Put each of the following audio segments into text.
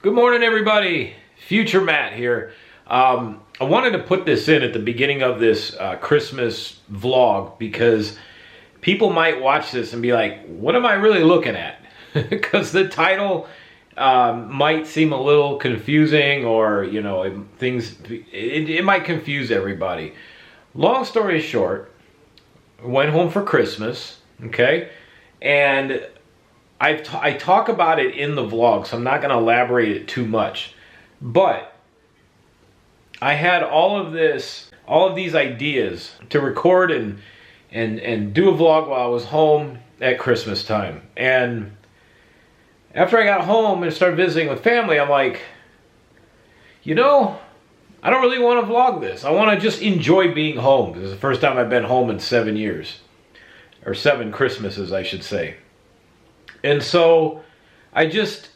Good morning, everybody. Future Matt here. I wanted to put this in at the beginning of this Christmas vlog because people might watch this and be like, what am I really looking at? Because the title might seem a little confusing, or, you know, it might confuse everybody. Long story short, I went home for Christmas, okay? And I talk about it in the vlog, so I'm not going to elaborate it too much. But I had all of these ideas to record and do a vlog while I was home at Christmas time. And after I got home and started visiting with family, I'm like, you know, I don't really want to vlog this. I want to just enjoy being home. This is the first time I've been home in 7 years. Or 7 Christmases, I should say. And so I just,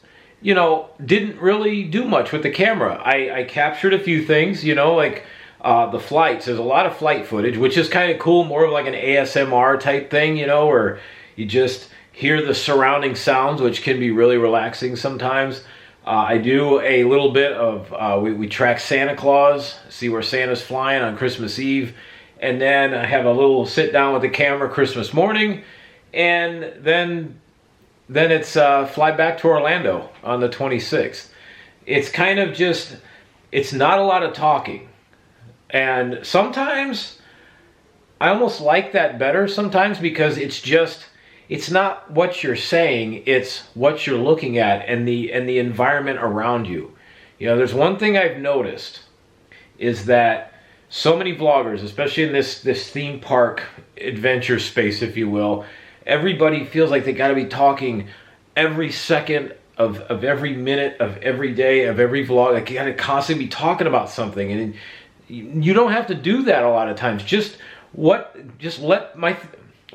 you know, didn't really do much with the camera. I captured a few things, you know, like the flights. There's a lot of flight footage, which is kind of cool, more of like an ASMR type thing, you know, where you just hear the surrounding sounds, which can be really relaxing sometimes. I do a little bit of, we track Santa Claus, see where Santa's flying on Christmas Eve. And then I have a little sit down with the camera Christmas morning. And then it's fly back to Orlando on the 26th. It's kind of just, it's not a lot of talking. And sometimes I almost like that better sometimes, because it's not what you're saying, it's what you're looking at and the environment around you. You know, there's one thing I've noticed is that so many vloggers, especially in this theme park adventure space, if you will, everybody feels like they got to be talking every second of every minute of every day of every vlog. Like, you got to constantly be talking about something, and you don't have to do that a lot of times.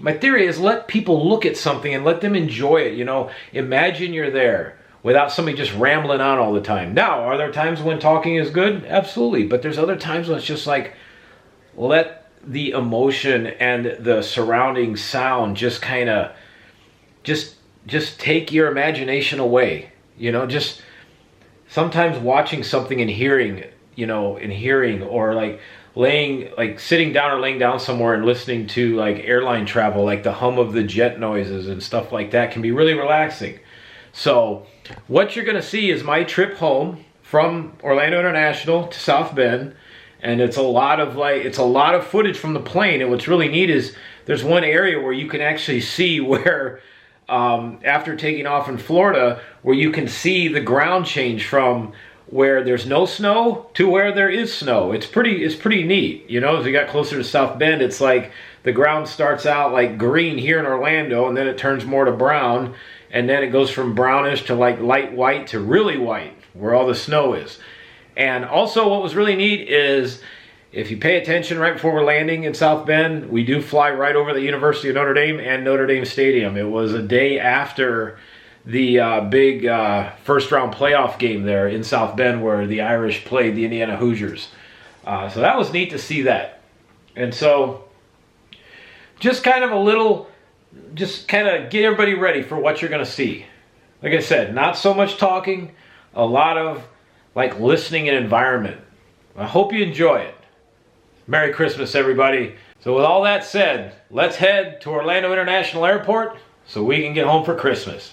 My theory is, let people look at something and let them enjoy it. You know, imagine you're there without somebody just rambling on all the time. Now, are there times when talking is good? Absolutely. But there's other times when it's just like, let the emotion and the surrounding sound just kind of just take your imagination away. You know, just sometimes watching something and hearing, or like sitting down or laying down somewhere and listening to like airline travel, like the hum of the jet noises and stuff like that, can be really relaxing. So what you're going to see is my trip home from Orlando International to South Bend. And it's a lot of footage from the plane. And what's really neat is there's one area where you can actually see where, after taking off in Florida, where you can see the ground change from where there's no snow to where there is snow. It's pretty neat. You know, as we got closer to South Bend, it's like the ground starts out like green here in Orlando, and then it turns more to brown, and then it goes from brownish to like light white to really white, where all the snow is. And also what was really neat is, if you pay attention right before we're landing in South Bend, we do fly right over the University of Notre Dame and Notre Dame Stadium. It was a day after the big first round playoff game there in South Bend, where the Irish played the Indiana Hoosiers. So that was neat to see that. And so just kind of get everybody ready for what you're going to see. Like I said, not so much talking, a lot of like listening and environment. I hope you enjoy it. Merry Christmas, everybody. So with all that said, let's head to Orlando International Airport so we can get home for Christmas.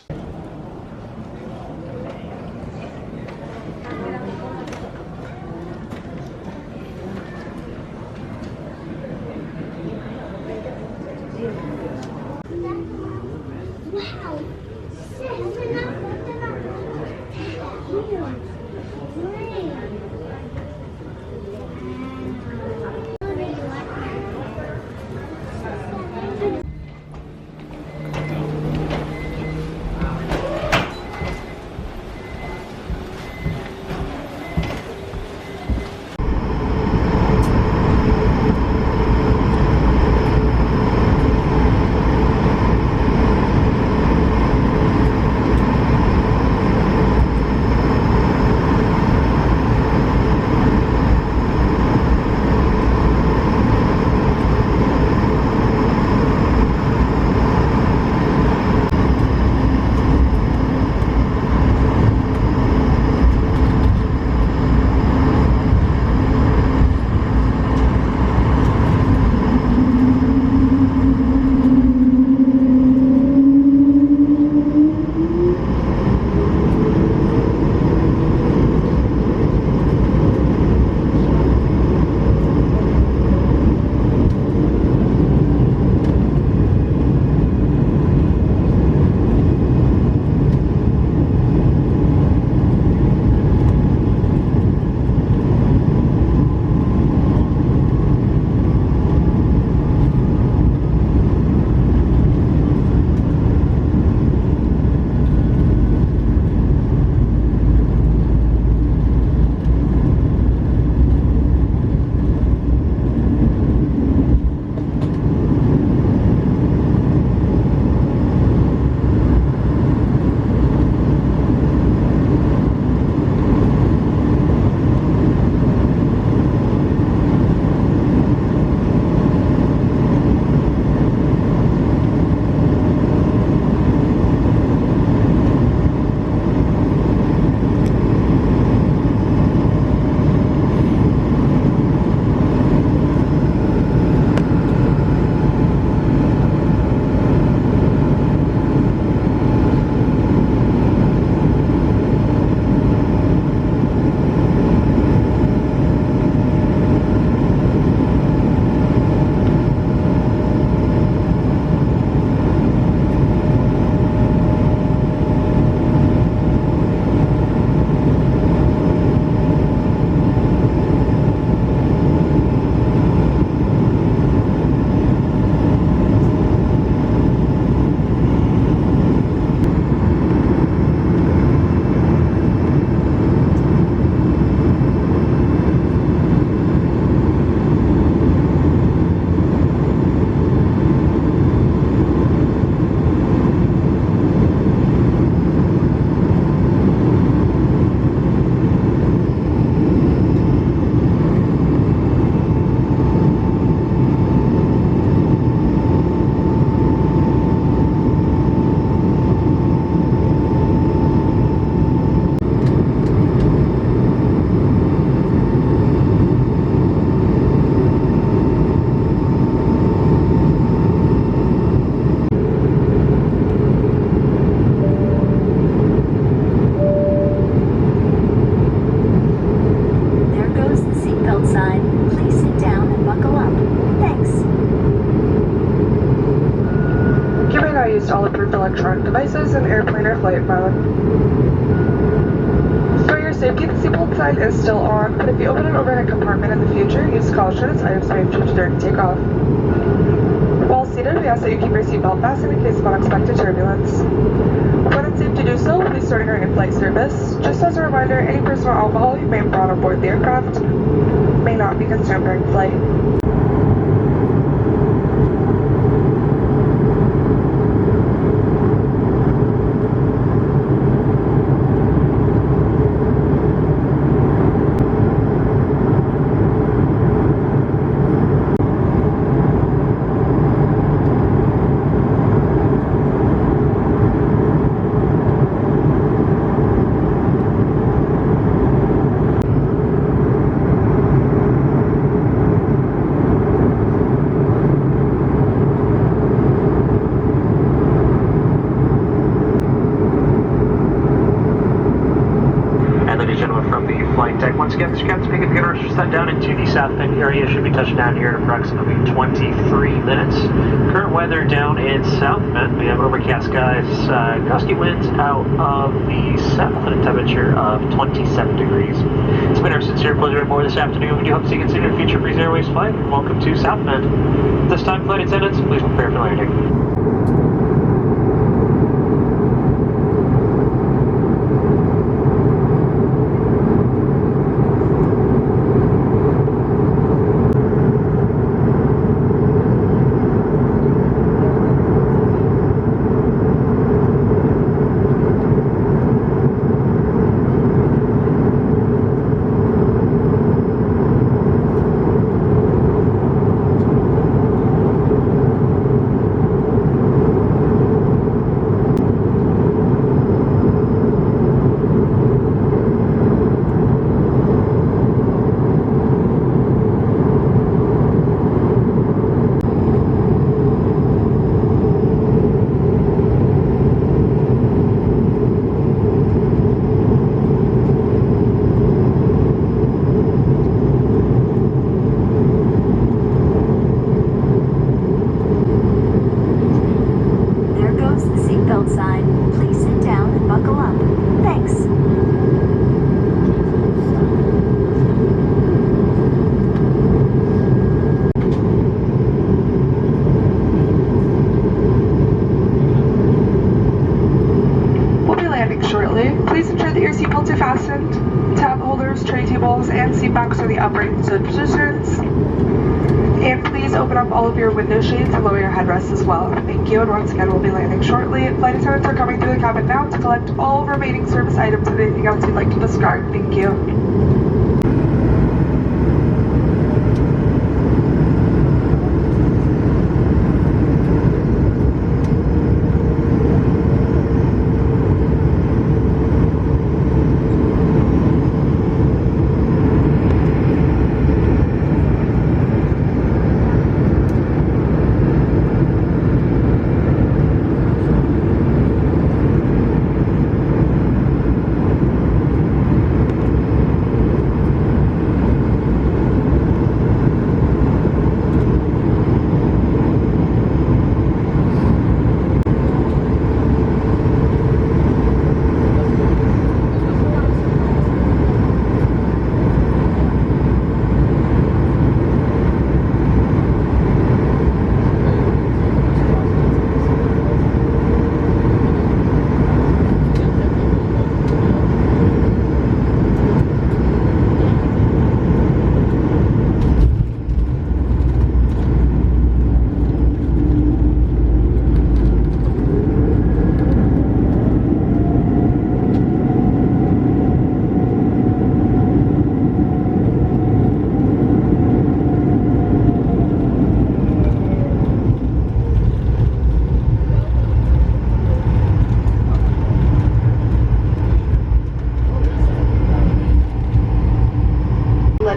Bluetooth electronic devices in airplane or flight mode. For your safety, the seatbelt sign is still on, but if you open an overhead compartment in the future, use caution as items may change during takeoff. While seated, we ask that you keep your seatbelt fastened in case of unexpected turbulence. When it's safe to do so, we'll be starting our in-flight service. Just as a reminder, any personal alcohol you may have brought on board the aircraft may not be consumed during flight. Once again, Mr. Captain, speaking, get our set down into the South Bend area. Should be touching down here in approximately 23 minutes. Current weather down in South Bend, we have overcast skies, gusty winds out of the south and a temperature of 27 degrees. It's been our sincere pleasure aboard this afternoon. We do hope to see you consider future Breeze Airways flight. Welcome to South Bend. At this time, flight attendants, please prepare for landing. Tab holders, tray tables, and seat backs are the upright and stood positions. And please open up all of your window shades and lower your headrests as well. Thank you, and once again, we'll be landing shortly. Flight attendants are coming through the cabin now to collect all remaining service items and anything else you'd like to discard. Thank you.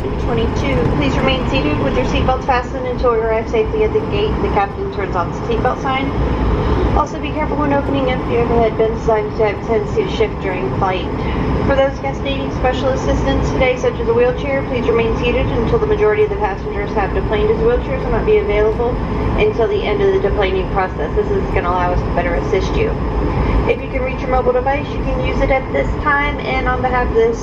1122. Please remain seated with your seatbelts fastened until we arrive safely at the gate. The captain turns off the seatbelt sign. Also, be careful when opening up your overhead bin. Signs have a tendency to shift during flight. For those guests needing special assistance today, such as a wheelchair, please remain seated until the majority of the passengers have deplaned, as wheelchairs will not be available until the end of the deplaning process. This is going to allow us to better assist you. If you can reach your mobile device, you can use it at this time. And on behalf of this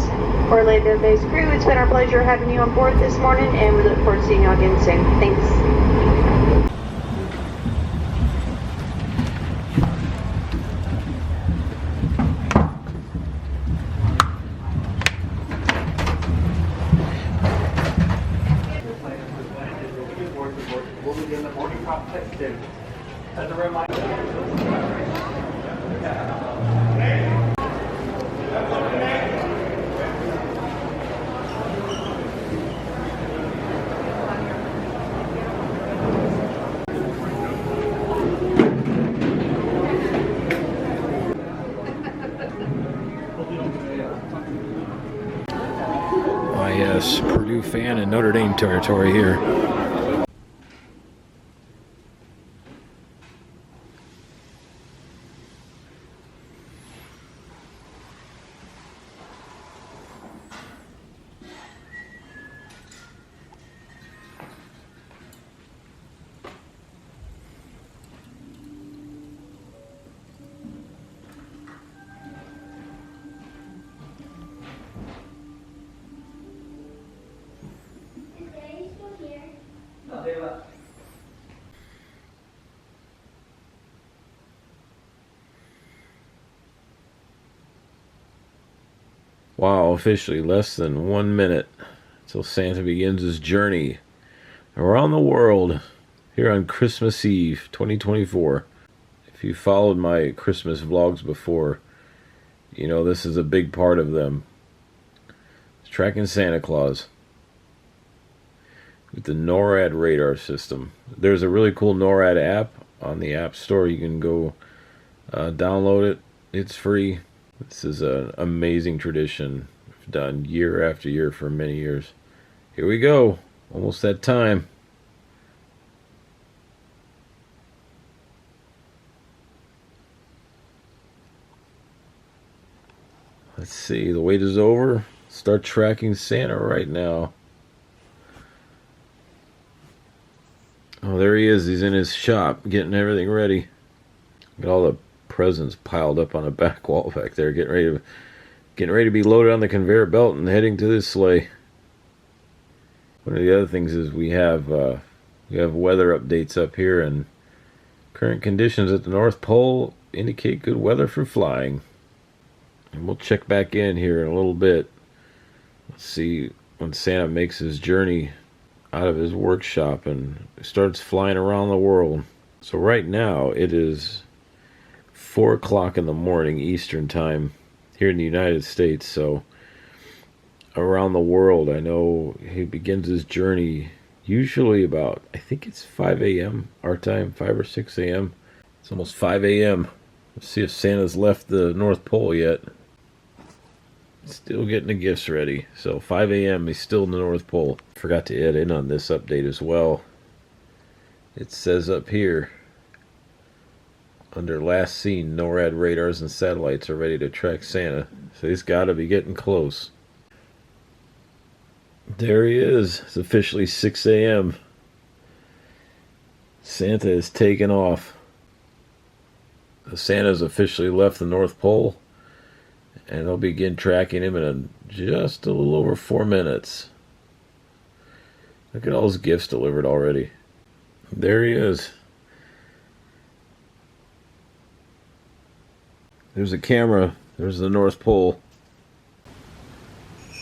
Orlando-based crew, it's been our pleasure having you on board this morning, and we look forward to seeing you again soon. Thanks. We'll begin the boarding process as a reminder. Yes, Purdue fan in Notre Dame territory here. Wow, officially less than 1 minute until Santa begins his journey around the world here on Christmas Eve 2024. If you followed my Christmas vlogs before, you know this is a big part of them. It's tracking Santa Claus with the NORAD radar system. There's a really cool NORAD app on the App Store. You can go download it. It's free. This is an amazing tradition we've done year after year for many years. Here we go. Almost that time. Let's see. The wait is over. Start tracking Santa right now. Oh, there he is. He's in his shop getting everything ready. Got all the presents piled up on a back wall back there, getting ready to be loaded on the conveyor belt and heading to this sleigh. One of the other things is we have weather updates up here, and current conditions at the North Pole indicate good weather for flying. And we'll check back in here in a little bit. Let's see when Santa makes his journey out of his workshop and starts flying around the world. So right now it is 4 o'clock in the morning Eastern time here in the United States. So around the world, I know he begins his journey usually about, I think it's 5 a.m. our time, 5 or 6 a.m. It's almost 5 a.m. Let's see if Santa's left the North Pole yet. Still getting the gifts ready. So 5 a.m. he's still in the North Pole. Forgot to add in on this update as well. It says up here, under last seen, NORAD radars and satellites are ready to track Santa. So he's got to be getting close. There he is. It's officially 6 a.m. Santa is taking off. Santa's officially left the North Pole, and they'll begin tracking him in just a little over 4 minutes. Look at all his gifts delivered already. There he is. There's a camera. There's the North Pole.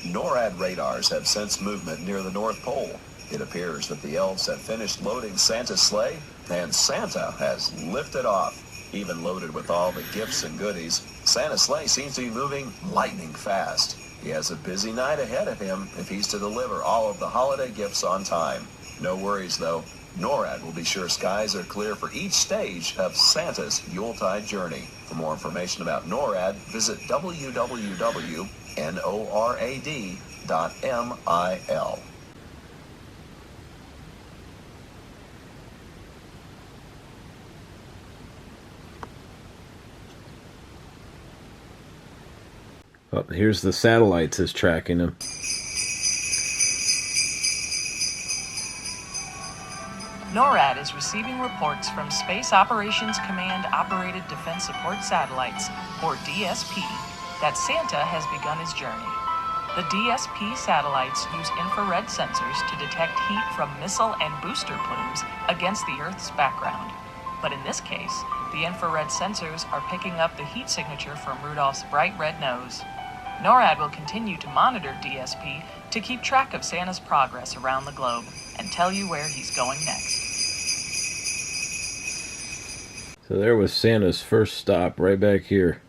NORAD radars have sensed movement near the North Pole. It appears that the elves have finished loading Santa's sleigh, and Santa has lifted off. Even loaded with all the gifts and goodies, Santa's sleigh seems to be moving lightning fast. He has a busy night ahead of him if he's to deliver all of the holiday gifts on time. No worries though, NORAD will be sure skies are clear for each stage of Santa's Yuletide journey. For more information about NORAD, visit www.norad.mil. Oh, here's the satellites that's tracking them. NORAD is receiving reports from Space Operations Command Operated Defense Support Satellites, or DSP, that Santa has begun his journey. The DSP satellites use infrared sensors to detect heat from missile and booster plumes against the Earth's background. But in this case, the infrared sensors are picking up the heat signature from Rudolph's bright red nose. NORAD will continue to monitor DSP to keep track of Santa's progress around the globe and tell you where he's going next. So there was Santa's first stop right back here.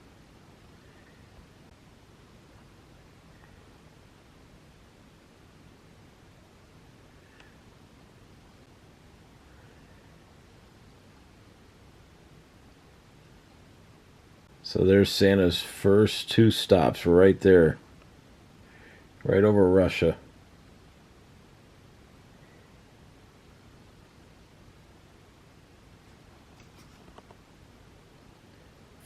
So there's Santa's first two stops right there. Right over Russia.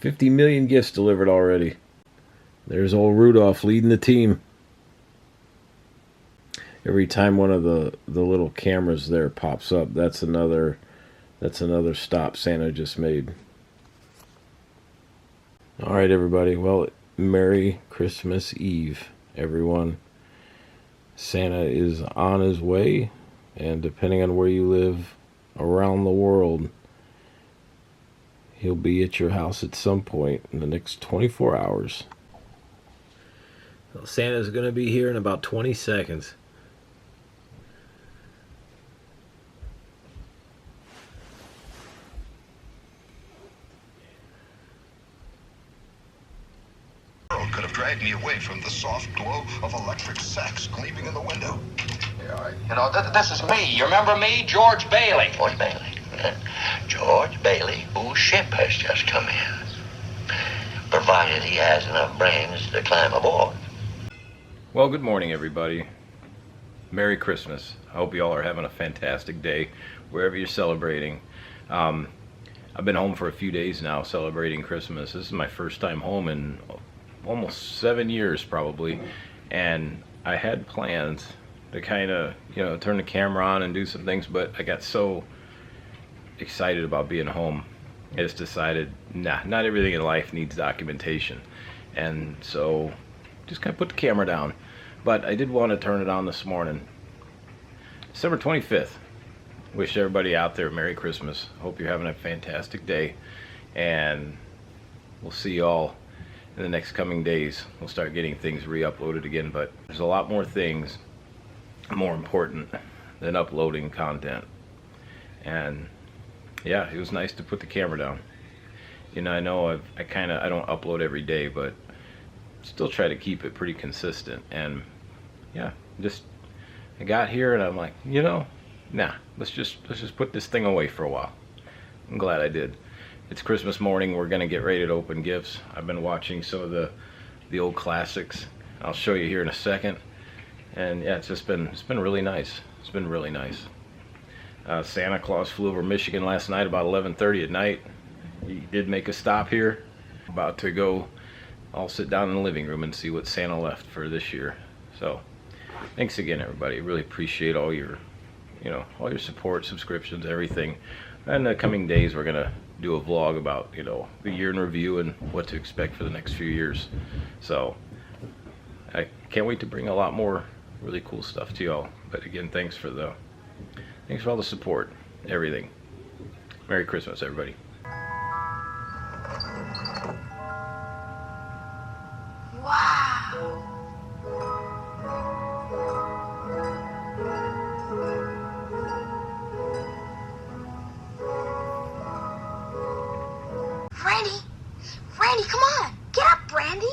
$50 million gifts delivered already. There's old Rudolph leading the team. Every time one of the little cameras there pops up, that's another stop Santa just made. All right, everybody. Well, Merry Christmas Eve, everyone. Santa is on his way, and depending on where you live around the world, he'll be at your house at some point in the next 24 hours. Well, Santa's going to be here in about 20 seconds. Could have dragged me away from the soft glow of electric sex gleaming in the window. You know, this is me. You remember me? George Bailey. George Bailey. George Bailey, whose ship has just come in. Provided he has enough brains to climb aboard. Well, good morning, everybody. Merry Christmas. I hope you all are having a fantastic day wherever you're celebrating. I've been home for a few days now celebrating Christmas. This is my first time home in almost 7 years probably, and I had plans to kind of, turn the camera on and do some things, but I got so excited about being home, I just decided, not everything in life needs documentation, and so just kind of put the camera down. But I did want to turn it on this morning. December 25th. Wish everybody out there Merry Christmas. Hope you're having a fantastic day, and we'll see you all in the next coming days. We'll start getting things re-uploaded again, but there's a lot more things more important than uploading content. And yeah, it was nice to put the camera down. I know I don't upload every day, but still try to keep it pretty consistent. And yeah, I got here and I'm like, let's just put this thing away for a while. I'm glad I did. It's Christmas morning. We're gonna get ready to open gifts. I've been watching some of the old classics. I'll show you here in a second. And yeah, it's been really nice. It's been really nice. Santa Claus flew over Michigan last night about 11:30 at night. He did make a stop here. About to go. I'll sit down in the living room and see what Santa left for this year. So, thanks again, everybody. Really appreciate all your support, subscriptions, everything. In the coming days, we're gonna do a vlog about, the year in review and what to expect for the next few years. So, I can't wait to bring a lot more really cool stuff to y'all. But again, thanks for all the support, everything. Merry Christmas, everybody. Wow. Randy, come on! Get up, Randy!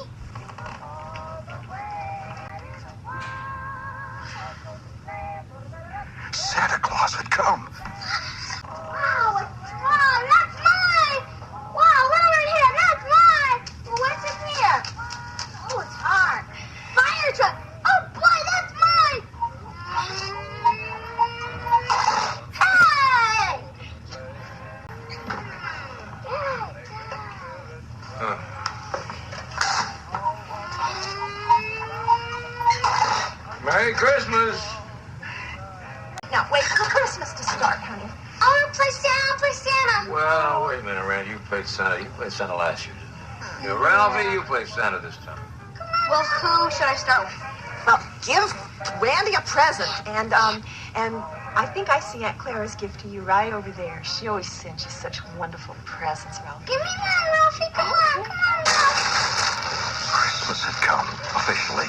Santa Claus had come. Merry Christmas. Now, wait for Christmas to start, honey. I want to play Santa. I'll play Santa. Well, wait a minute, Randy. You played Santa. You played Santa last year. Yeah, Ralphie, you played Santa this time. Well, who should I start with? Well, give Randy a present. And I think I see Aunt Clara's gift to you right over there. She always sends you such wonderful presents, Ralphie. Give me one, Ralphie. Come on, Christmas had come, officially.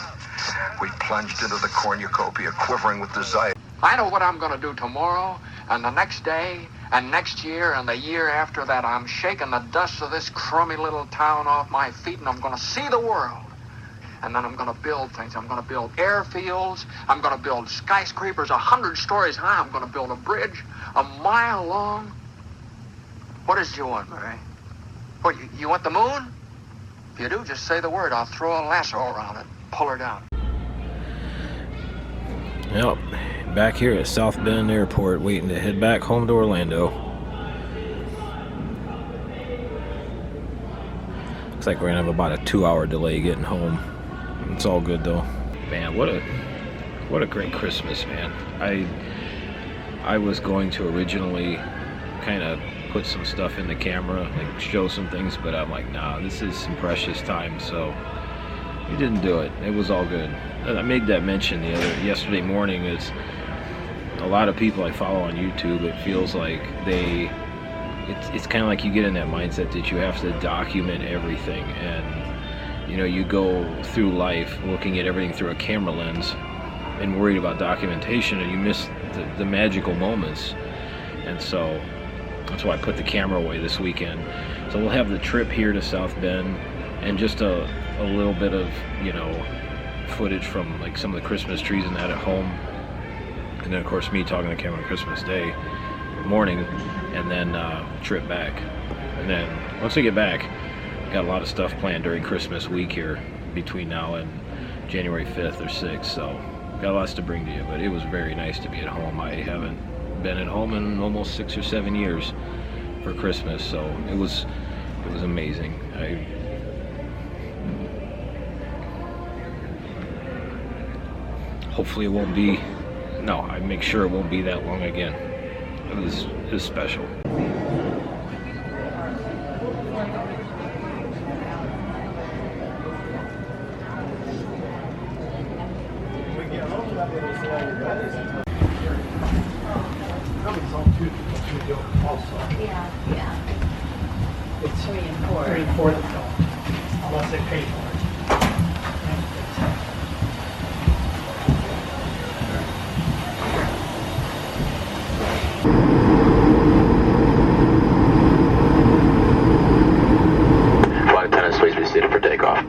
We plunged into the cornucopia, quivering with desire. I know what I'm going to do tomorrow, and the next day, and next year, and the year after that. I'm shaking the dust of this crummy little town off my feet, and I'm going to see the world. And then I'm going to build things. I'm going to build airfields. I'm going to build skyscrapers 100 stories high. I'm going to build a bridge 1 mile long. What does you want, Murray? What, you want the moon? If you do, just say the word. I'll throw a lasso around it, pull her down. Yep, back here at South Bend Airport, waiting to head back home to Orlando. Looks like we're gonna have about a 2-hour delay getting home. It's all good though. Man, what a great Christmas, man. I was going to originally kind of put some stuff in the camera, like show some things, but I'm like, nah, this is some precious time, so we didn't do it. It was all good. I made that mention yesterday morning. Is a lot of people I follow on YouTube, it feels like it's kind of like you get in that mindset that you have to document everything, and you know, you go through life looking at everything through a camera lens and worried about documentation, and you miss the magical moments. And so that's why I put the camera away this weekend. So we'll have the trip here to South Bend and just a little bit of, you know, footage from like some of the Christmas trees and that at home, and then of course me talking to the camera on Christmas Day morning, and then trip back. And then once we get back, got a lot of stuff planned during Christmas week here between now and January 5th or 6th, so got lots to bring to you. But it was very nice to be at home. I haven't been at home in almost 6 or 7 years for Christmas, so it was amazing. Hopefully it won't be, no, I make sure it won't be that long again. It was special. Yeah. It's 3 and 4. 3 and 4 that don't, unless they pay for it. Flight attendants, please be seated for takeoff.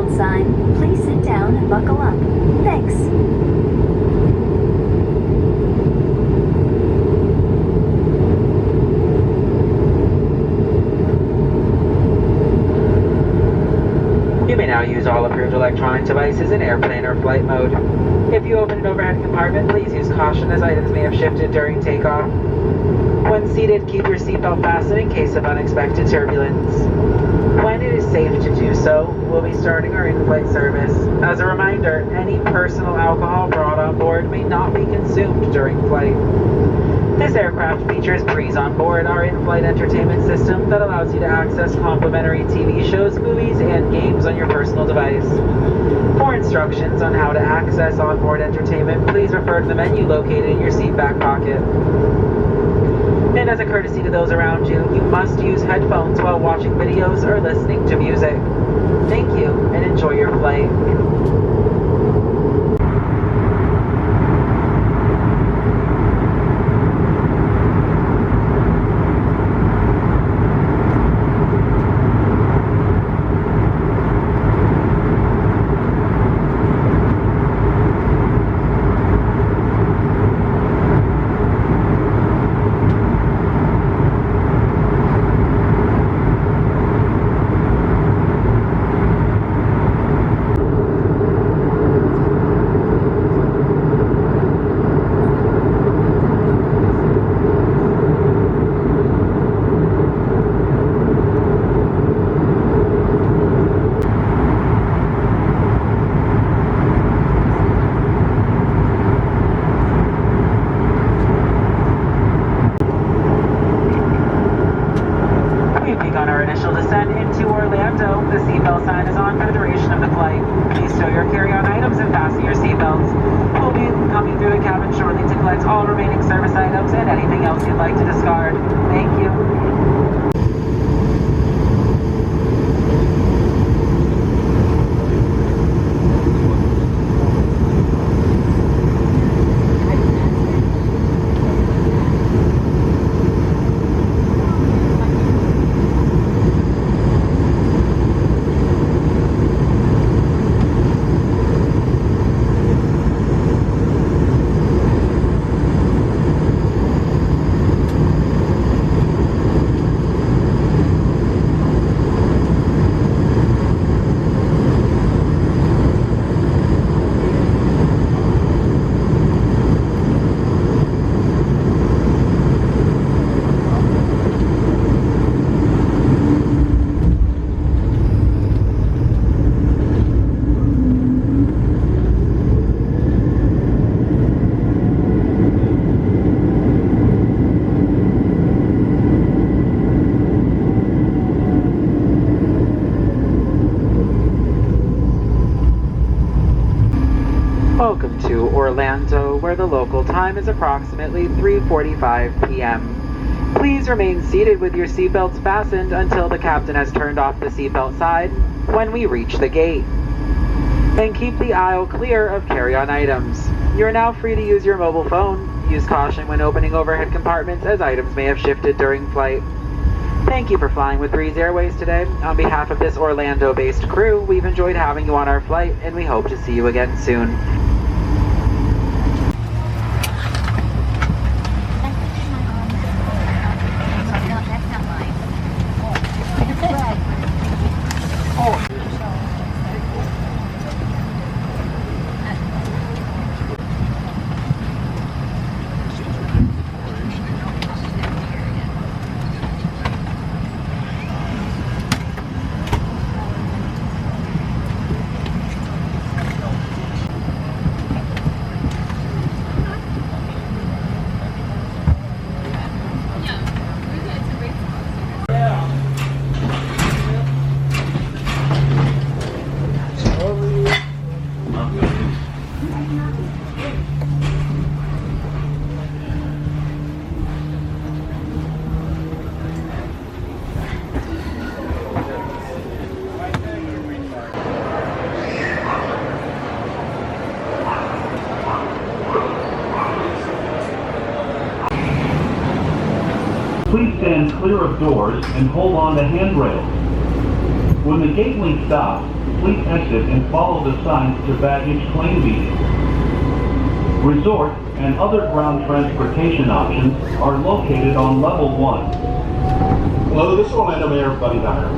seatbelt sign. Please sit down and buckle up. Thanks. You may now use all approved electronic devices in airplane or flight mode. If you open an overhead compartment, please use caution as items may have shifted during takeoff. When seated, keep your seatbelt fastened in case of unexpected turbulence. When it is safe to do so, we'll be starting our in-flight service. As a reminder, any personal alcohol brought on board may not be consumed during flight. This aircraft features Breeze on board, our in-flight entertainment system that allows you to access complimentary TV shows, movies, and games on your personal device. For instructions on how to access onboard entertainment, please refer to the menu located in your seat back pocket. And as a courtesy to those around you, you must use headphones while watching videos or listening to music. Thank you, and enjoy your flight. Welcome to Orlando, where the local time is approximately 3:45 p.m. Please remain seated with your seatbelts fastened until the captain has turned off the seatbelt sign when we reach the gate. And keep the aisle clear of carry-on items. You are now free to use your mobile phone. Use caution when opening overhead compartments as items may have shifted during flight. Thank you for flying with Breeze Airways today. On behalf of this Orlando-based crew, we've enjoyed having you on our flight, and we hope to see you again soon. Please stand clear of doors and hold on to handrails. When the gate link stops, please exit and follow the signs to baggage claim meeting. Resort and other ground transportation options are located on level 1. Hello, this is Orlando Mayor Buddy Dyer.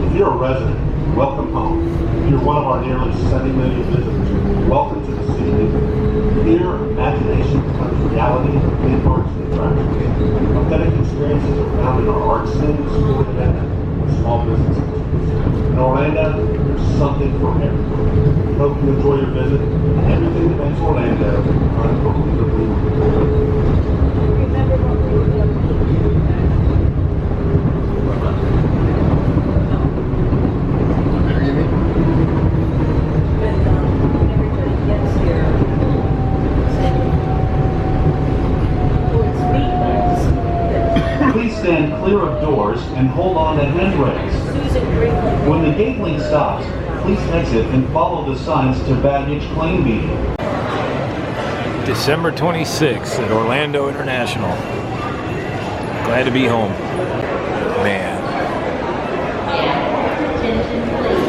If you're a resident, welcome home. If you're one of our nearly 70 million visitors, welcome to the city. Here, imagination becomes reality in theme parks and attractions. Authentic experiences are found in our art scenes, sport event, and small businesses. In Orlando, there's something for everyone. We hope you enjoy your visit and everything that makes Orlando unbelievably Remember what we were doing. Please stand clear of doors and hold on to handrails. When the gate link stops, please exit and follow the signs to baggage claim meeting. December 26th at Orlando International. Glad to be home. Man.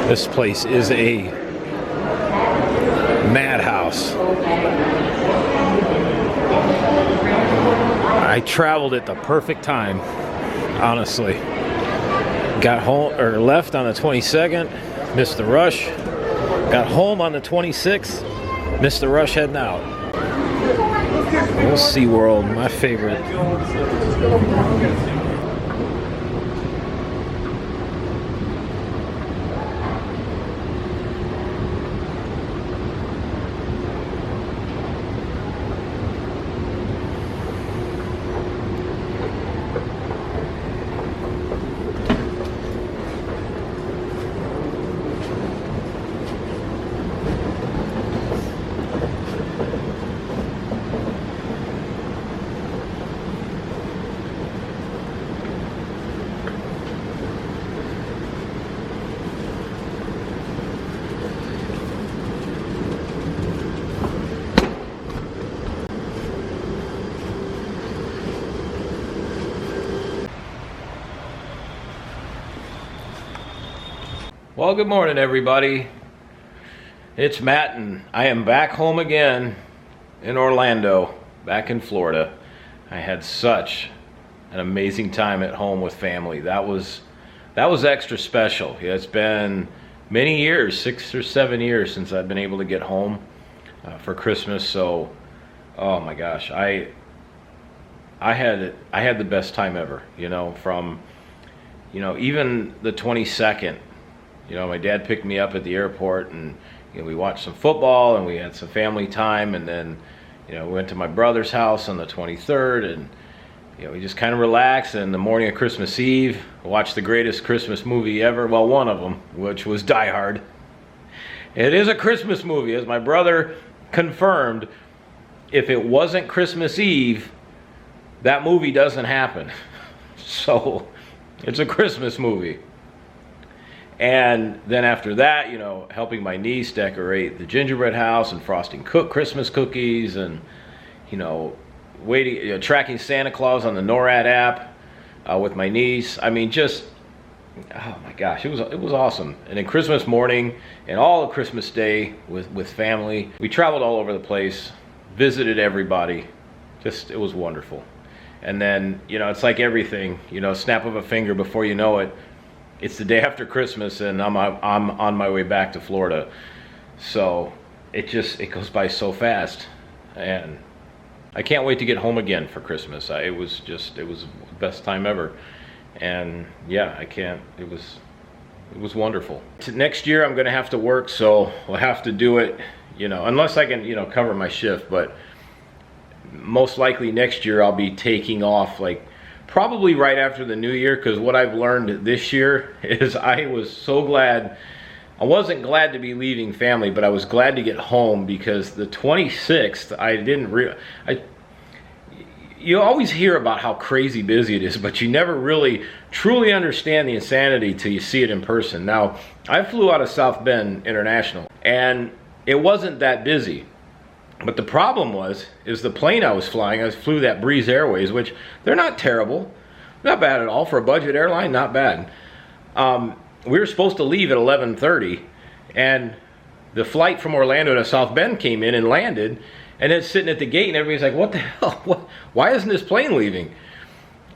This place is a madhouse. I traveled at the perfect time, honestly. Got home or left on the 22nd, missed the rush. Got home on the 26th, missed the rush heading out. Old SeaWorld, my favorite. Well, good morning, everybody. It's Matt, and I am back home again in Orlando, back in Florida. I had such an amazing time at home with family. That was extra special. Yeah, it's been many years, 6 or 7 years, since I've been able to get home for Christmas. So, oh my gosh, I had the best time ever. You know, from even the 22nd. You know, my dad picked me up at the airport, and we watched some football, and we had some family time, and then we went to my brother's house on the 23rd, and we just kind of relaxed. And the morning of Christmas Eve, I watched the greatest Christmas movie ever. Well, one of them, which was Die Hard. It is a Christmas movie, as my brother confirmed. If it wasn't Christmas Eve, that movie doesn't happen. So it's a Christmas movie. And then after that, helping my niece decorate the gingerbread house and frosting Christmas cookies, and waiting, tracking Santa Claus on the NORAD app with my niece. I mean, just, oh my gosh, it was awesome. And then Christmas morning and all of Christmas Day with family. We traveled all over the place, visited everybody. Just, it was wonderful. And then, it's like everything, snap of a finger, before you know it, it's the day after Christmas, and I'm on my way back to Florida. So it goes by so fast, and I can't wait to get home again for Christmas. It was the best time ever, and yeah, it was wonderful. Next year I'm gonna have to work, so we'll have to do it, unless I can cover my shift. But most likely next year I'll be taking off, like, probably right after the new year, because what I've learned this year is I was so glad. I wasn't glad to be leaving family, but I was glad to get home, because the 26th, you always hear about how crazy busy it is, but you never really truly understand the insanity till you see it in person. Now, I flew out of South Bend International, and it wasn't that busy. But the problem is the plane I was flying, I flew that Breeze Airways, which they're not terrible. Not bad at all. For a budget airline, not bad. We were supposed to leave at 11:30, And the flight from Orlando to South Bend came in and landed, and it's sitting at the gate, and everybody's like, what the hell? Why isn't this plane leaving?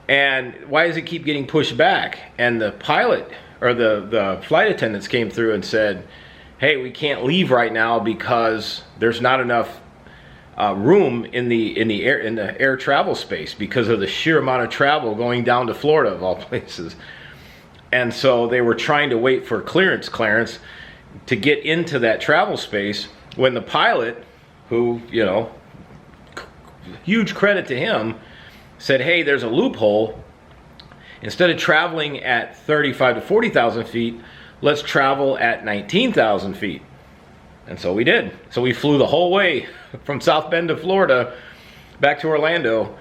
And why does it keep getting pushed back? And the pilot, or the flight attendants came through and said, hey, we can't leave right now because there's not enough room in the air travel space because of the sheer amount of travel going down to Florida, of all places. And so they were trying to wait for Clarence to get into that travel space, when the pilot, who, you know, huge credit to him, said, hey, there's a loophole. Instead of traveling at 35 to 40,000 feet, let's travel at 19,000 feet. And so we did. So we flew the whole way from South Bend to Florida back to Orlando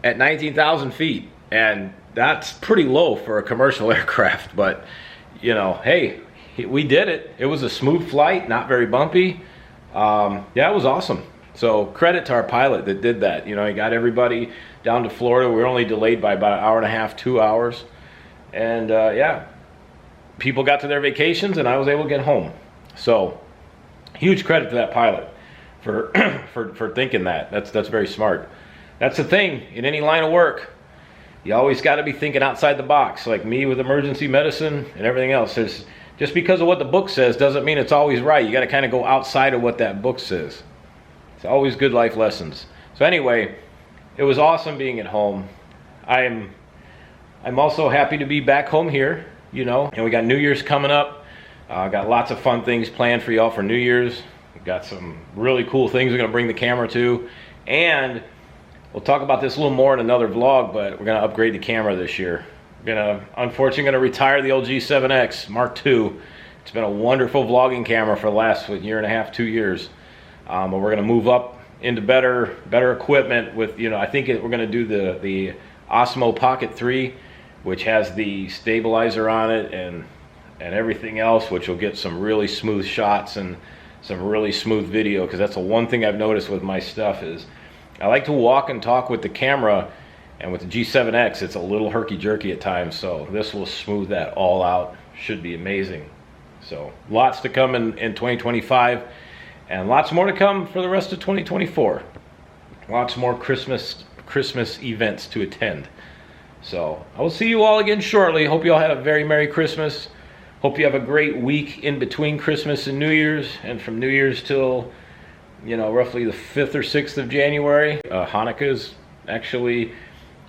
at 19,000 feet. And that's pretty low for a commercial aircraft. But, you know, hey, we did it. It was a smooth flight, not very bumpy. Yeah, it was awesome. So credit to our pilot that did that. You know, he got everybody down to Florida. We were only delayed by about an hour and a half, 2 hours. And yeah, people got to their vacations and I was able to get home. So huge credit to that pilot for for thinking that. That's very smart. That's the thing in any line of work. You always got to be thinking outside the box, like me with emergency medicine and everything else. There's, just because of what the book says doesn't mean it's always right. You got to kind of go outside of what that book says. It's always good life lessons. So anyway, it was awesome being at home. I'm also happy to be back home here, you know, and we got New Year's coming up. Got lots of fun things planned for y'all for New Year's. We've got some really cool things we're going to bring the camera to, and we'll talk about this a little more in another vlog, but we're going to upgrade the camera this year. Unfortunately, going to retire the old G7X Mark II. It's been a wonderful vlogging camera for the last year and a half, 2 years. But we're going to move up into better equipment with, you know, I think we're going to do the Osmo Pocket 3, which has the stabilizer on it and everything else, which will get some really smooth shots and some really smooth video, because that's the one thing I've noticed with my stuff is I like to walk and talk with the camera, and with the G7X it's a little herky-jerky at times, so this will smooth that all out. Should be amazing. So lots to come in 2025, and lots more to come for the rest of 2024. Lots more Christmas events to attend. So I will see you all again shortly. Hope you all have a very Merry Christmas. Hope you have a great week in between Christmas and New Year's, and from New Year's till, you know, roughly the 5th or 6th of January. Hanukkah is actually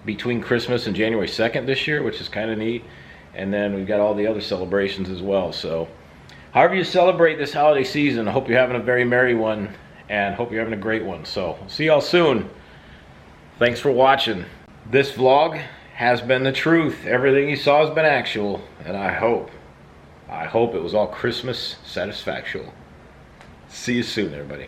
between Christmas and January 2nd this year, which is kind of neat. And then we've got all the other celebrations as well. So however you celebrate this holiday season, I hope you're having a very merry one, and hope you're having a great one. So see y'all soon. Thanks for watching. This vlog has been the truth. Everything you saw has been actual, and I hope it was all Christmas satisfactual. See you soon, everybody.